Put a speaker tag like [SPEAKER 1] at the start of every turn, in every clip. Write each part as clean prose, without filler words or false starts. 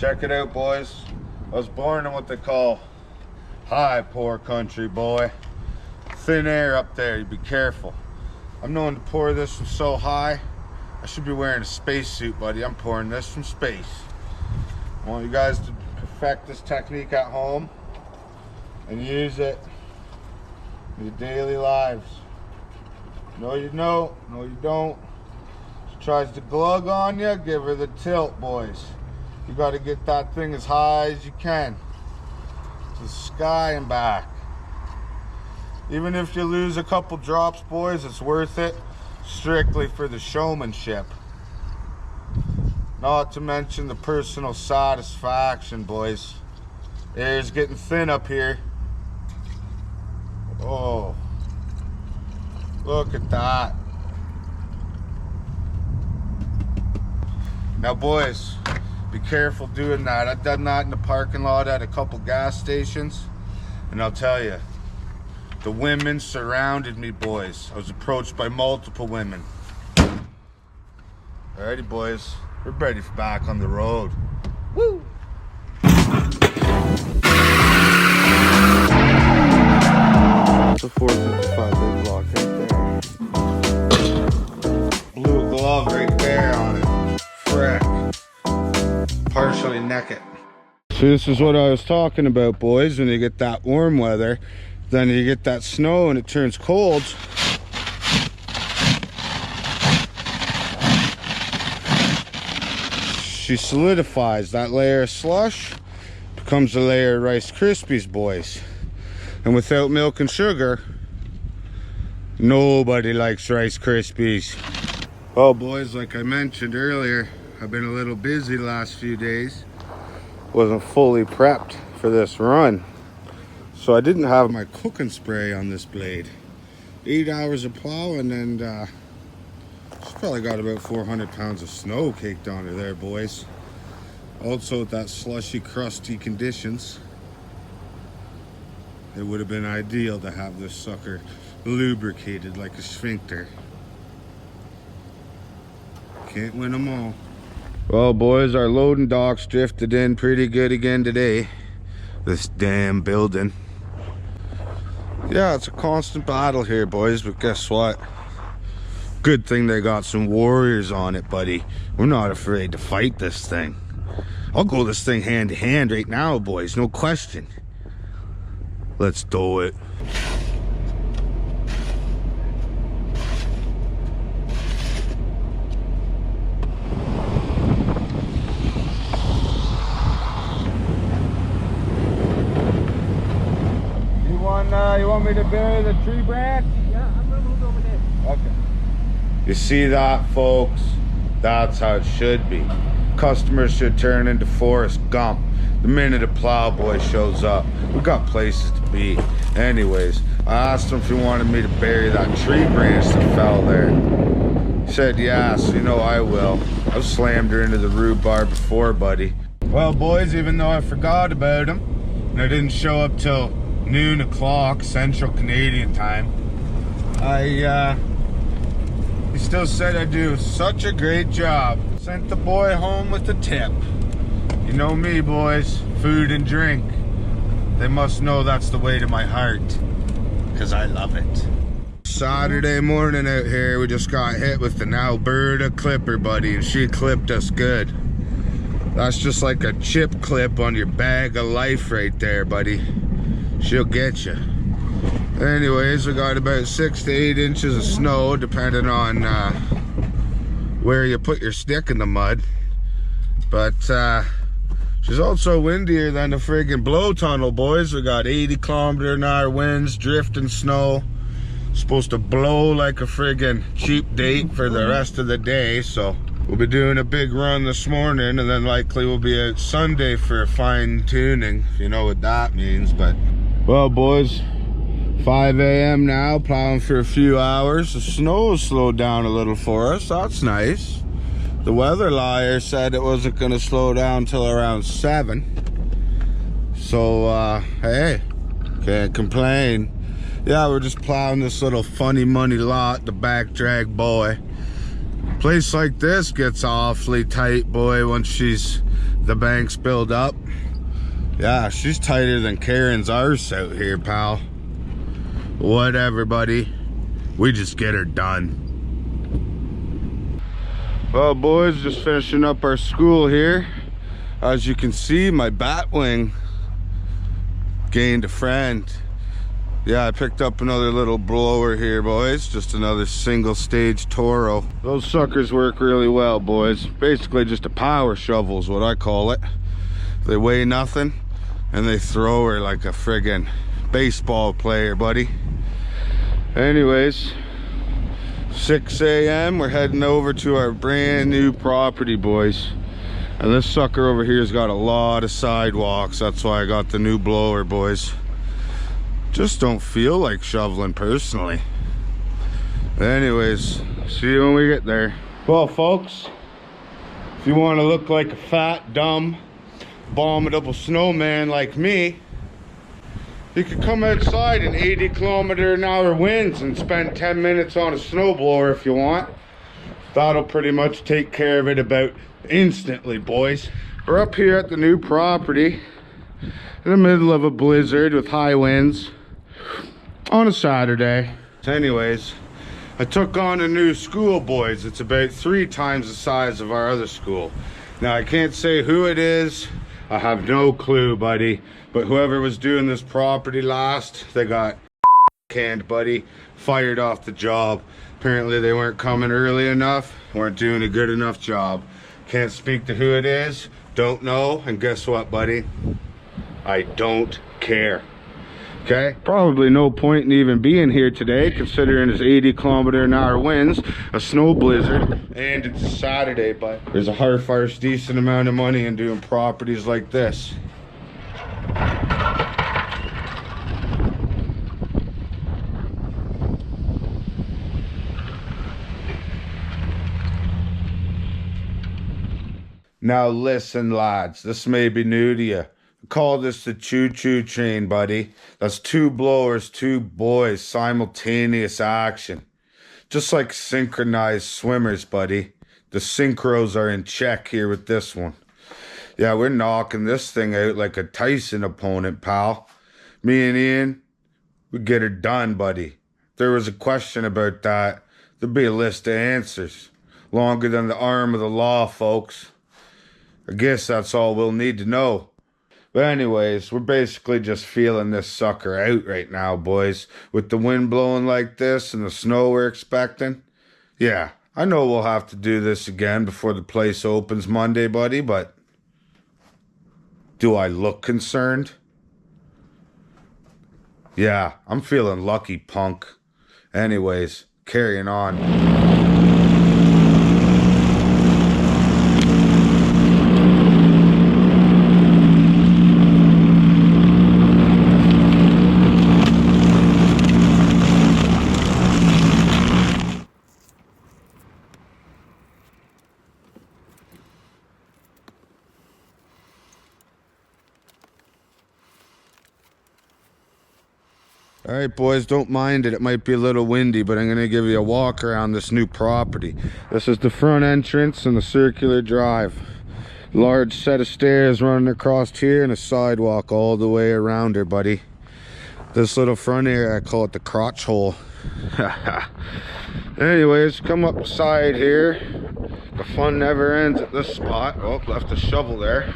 [SPEAKER 1] Check it out, boys. I was born in what they call high poor country, boy. Thin air up there, you be careful. I'm known to pour this from so high, I should be wearing a spacesuit, buddy. I'm pouring this from space. I want you guys to perfect this technique at home and use it in your daily lives. No you don't, no you don't. She tries to glug on you, give her the tilt, boys. You got to get that thing as high as you can, to the sky and back. Even if you lose a couple drops, boys, it's worth it, strictly for the showmanship. Not to mention the personal satisfaction, boys. Air's getting thin up here. Oh, look at that. Now, boys, be careful doing that. I've done that in the parking lot at a couple gas stations, and I'll tell you, the women surrounded me, boys. I was approached by multiple women. Alrighty, boys, we're ready for back on the road. Woo! The 455 big block right there. Blue glove right there on it. Frick. Partially naked. So this is what I was talking about, boys. When you get that warm weather, then you get that snow and it turns cold. She solidifies. That layer of slush becomes a layer of Rice Krispies, boys. And without milk and sugar, nobody likes Rice Krispies. Well, boys, like I mentioned earlier, I've been a little busy the last few days. Wasn't fully prepped for this run, so I didn't have my cooking spray on this blade. 8 hours of plowing, and she's probably got about 400 pounds of snow caked on her there, boys. Also, with that slushy, crusty conditions, it would have been ideal to have this sucker lubricated like a sphincter. Can't win them all. Well, boys, our loading docks drifted in pretty good again today. This damn building. Yeah, it's a constant battle here, boys, but guess what? Good thing they got some warriors on it, buddy. We're not afraid to fight this thing. I'll go this thing hand to hand right now, boys, no question. Let's do it. You want me to bury the tree branch?
[SPEAKER 2] Yeah, I'm gonna move over there.
[SPEAKER 1] Okay. You see that, folks? That's how it should be. Customers should turn into Forrest Gump the minute a plowboy shows up. We got places to be. Anyways, I asked him if he wanted me to bury that tree branch that fell there. He said yes, you know I will. I've slammed her into the rhubarb before, buddy. Well, boys, even though I forgot about him, and I didn't show up till noon o'clock Central Canadian time, he still said I do such a great job. Sent the boy home with a tip. You know me, boys, food and drink. They must know that's the way to my heart, because I love it. Saturday morning out here, we just got hit with an Alberta clipper, buddy, and she clipped us good. That's just like a chip clip on your bag of life right there, buddy. She'll get you. Anyways, we got about 6 to 8 inches of snow, depending on where you put your stick in the mud. But she's also windier than the friggin' blow tunnel, boys. We got 80 km/h winds, drifting snow. Supposed to blow like a friggin' cheap date for the rest of the day, so we'll be doing a big run this morning, and then likely we'll be out Sunday for fine tuning, if you know what that means. But well, boys, 5 a.m. now, plowing for a few hours. The snow has slowed down a little for us. That's nice. The weather liar said it wasn't going to slow down till around 7. So, hey, can't complain. Yeah, we're just plowing this little funny money lot, the back drag boy. Place like this gets awfully tight, boy, once she's the banks build up. Yeah, she's tighter than Karen's arse out here, pal. Whatever, buddy. We just get her done. Well, boys, just finishing up our school here. As you can see, my batwing gained a friend. Yeah, I picked up another little blower here, boys. Just another single stage Toro. Those suckers work really well, boys. Basically just a power shovel is what I call it. They weigh nothing and they throw her like a friggin' baseball player, buddy. Anyways, 6 a.m. we're heading over to our brand new property, boys. And this sucker over here's got a lot of sidewalks. That's why I got the new blower, boys. Just don't feel like shoveling personally. Anyways, see you when we get there. Well, folks, if you want to look like a fat, dumb, abominable snowman like me, you could come outside in 80km/h winds and spend 10 minutes on a snowblower if you want. That'll pretty much take care of it about instantly, boys. We're up here at the new property in the middle of a blizzard with high winds on a Saturday. Anyways, I took on a new school, boys. It's about 3 times the size of our other school. Now, I can't say who it is. I have no clue, buddy. But whoever was doing this property last, they got canned, buddy. Fired off the job. Apparently they weren't coming early enough, weren't doing a good enough job. Can't speak to who it is, don't know, and guess what, buddy? I don't care. Okay, probably no point in even being here today considering it's 80km/h winds, a snow blizzard, and it's a Saturday, but there's a harfarse decent amount of money in doing properties like this. Now listen, lads, this may be new to you. Call this the choo-choo train, buddy. That's 2 blowers, 2 boys, simultaneous action. Just like synchronized swimmers, buddy. The synchros are in check here with this one. Yeah, we're knocking this thing out like a Tyson opponent, pal. Me and Ian, we get her done, buddy. If there was a question about that, there'd be a list of answers. Longer than the arm of the law, folks. I guess that's all we'll need to know. But anyways, we're basically just feeling this sucker out right now, boys. With the wind blowing like this and the snow we're expecting. Yeah, I know we'll have to do this again before the place opens Monday, buddy, but do I look concerned? Yeah, I'm feeling lucky, punk. Anyways, carrying on. All right, boys, don't mind it. It might be a little windy, but I'm going to give you a walk around this new property. This is the front entrance and the circular drive. Large set of stairs running across here and a sidewalk all the way around her, buddy. This little front area, I call it the crotch hole. Anyways, come up the side here. The fun never ends at this spot. Oh, left a shovel there.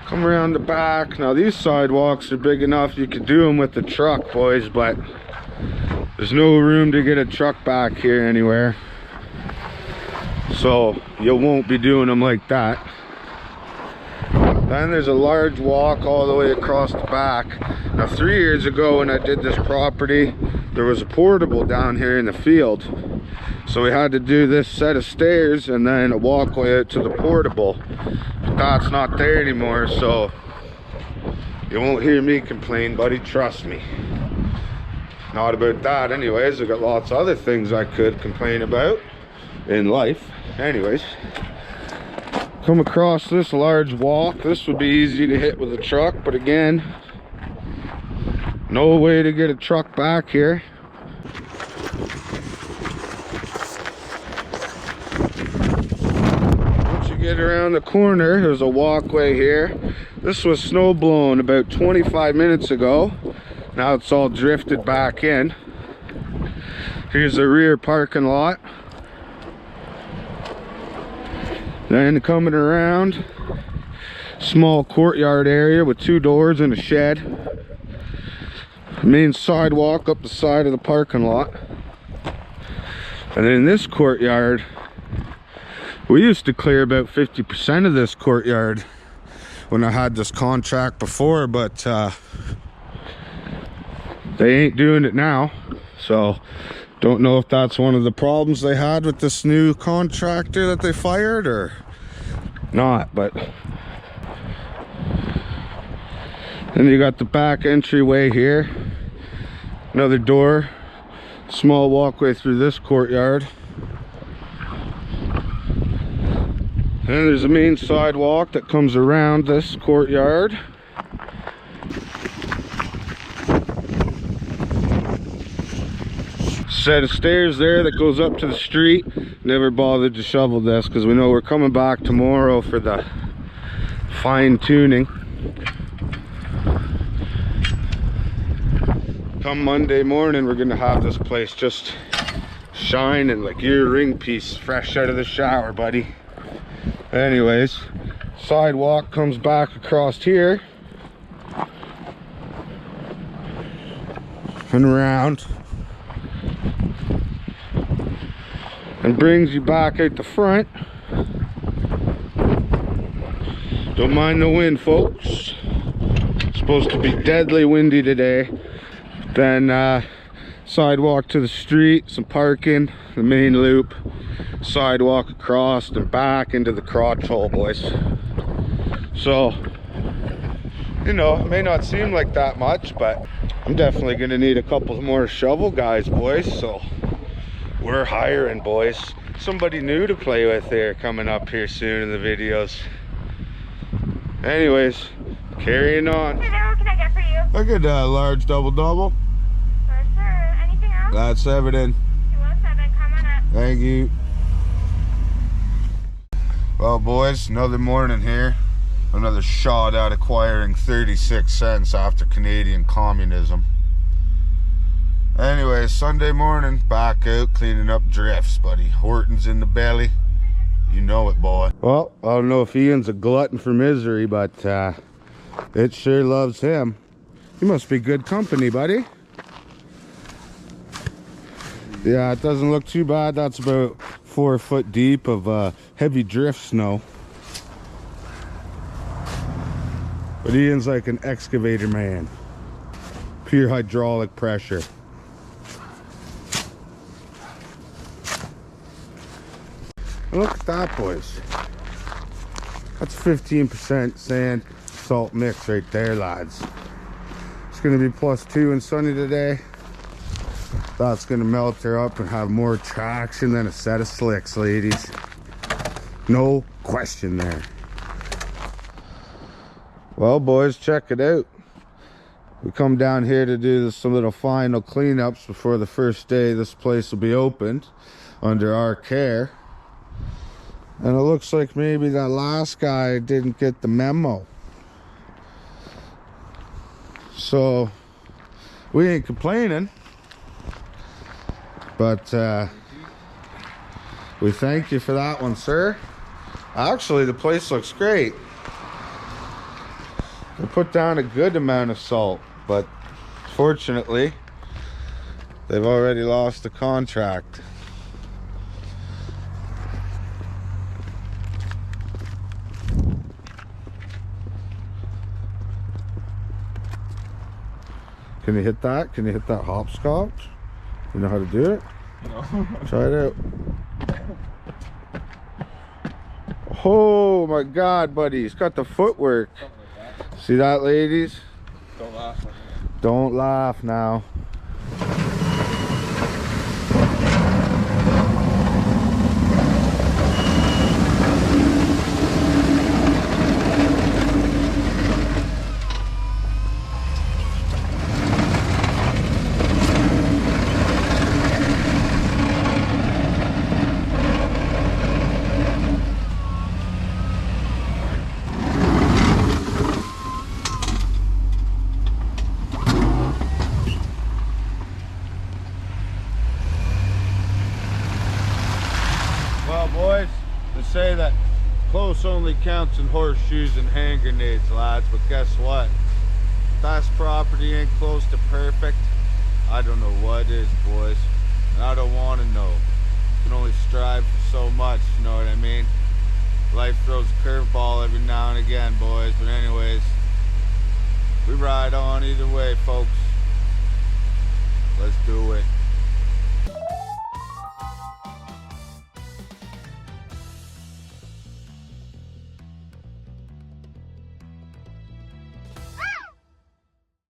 [SPEAKER 1] Come around the back. Now these sidewalks are big enough you could do them with the truck, boys, but there's no room to get a truck back here anywhere, so you won't be doing them like that. Then there's a large walk all the way across the back. Now 3 years ago when I did this property, there was a portable down here in the field, so we had to do this set of stairs and then a walkway out to the portable. But that's not there anymore, so you won't hear me complain, buddy, trust me. Not about that anyways. I've got lots of other things I could complain about in life. Anyways, come across this large walk. This would be easy to hit with a truck, but again, no way to get a truck back here. Get around the corner, there's a walkway here. This was snow blown about 25 minutes ago. Now it's all drifted back in. Here's the rear parking lot. Then coming around, small courtyard area with 2 doors and a shed. Main sidewalk up the side of the parking lot. And then in this courtyard, we used to clear about 50% of this courtyard when I had this contract before, but they ain't doing it now. So don't know if that's one of the problems they had with this new contractor that they fired or not. But then you got the back entryway here, another door, small walkway through this courtyard. And there's a main sidewalk that comes around this courtyard. Set of stairs there that goes up to the street. Never bothered to shovel this because we know we're coming back tomorrow for the fine tuning. Come Monday morning, we're gonna have this place just shining like your ring piece fresh out of the shower, buddy. Anyways, sidewalk comes back across here and around and brings you back out the front. Don't mind the wind, folks. It's supposed to be deadly windy today. Then sidewalk to the street, some parking, the main loop, sidewalk across and back into the crotch hole, boys. So, you know, it may not seem like that much, but I'm definitely gonna need a couple more shovel guys, boys. So we're hiring, boys. Somebody new to play with here coming up here soon in the videos. Anyways, carrying on.
[SPEAKER 2] Hey there, what can I get for you?
[SPEAKER 1] I get a large double.
[SPEAKER 2] For sure. Anything else?
[SPEAKER 1] That's everything.
[SPEAKER 2] 207, come on up.
[SPEAKER 1] Thank you. Well, boys, another morning here. Another shot at acquiring 36 cents after Canadian communism. Anyway, Sunday morning, back out cleaning up drifts, buddy. Horton's in the belly. You know it, boy. Well, I don't know if Ian's a glutton for misery, but it sure loves him. You must be good company, buddy. Yeah, it doesn't look too bad. That's about 4 foot deep of heavy drift snow. But Ian's like an excavator man. Pure hydraulic pressure. Look at that, boys. That's 15% sand salt mix right there, lads. It's gonna be +2 and sunny today. That's gonna melt her up and have more traction than a set of slicks, ladies. No question there. Well, boys, check it out. We come down here to do some little final cleanups before the first day this place will be opened under our care. And it looks like maybe that last guy didn't get the memo. So we ain't complaining, but we thank you for that one, sir. Actually, the place looks great. They put down a good amount of salt, but fortunately they've already lost the contract. Can you hit that? Can you hit that hopscotch? You know how to do it? No. Try it out. Oh my God, buddy. He's got the footwork. Like see that, ladies?
[SPEAKER 3] Don't laugh.
[SPEAKER 1] Don't laugh now. They say that close only counts in horseshoes and hand grenades, lads, but guess what? If that's property ain't close to perfect, I don't know what is, boys. And I don't want to know. You can only strive for so much, you know what I mean? Life throws a curveball every now and again, boys. But anyways, we ride on either way, folks. Let's do it.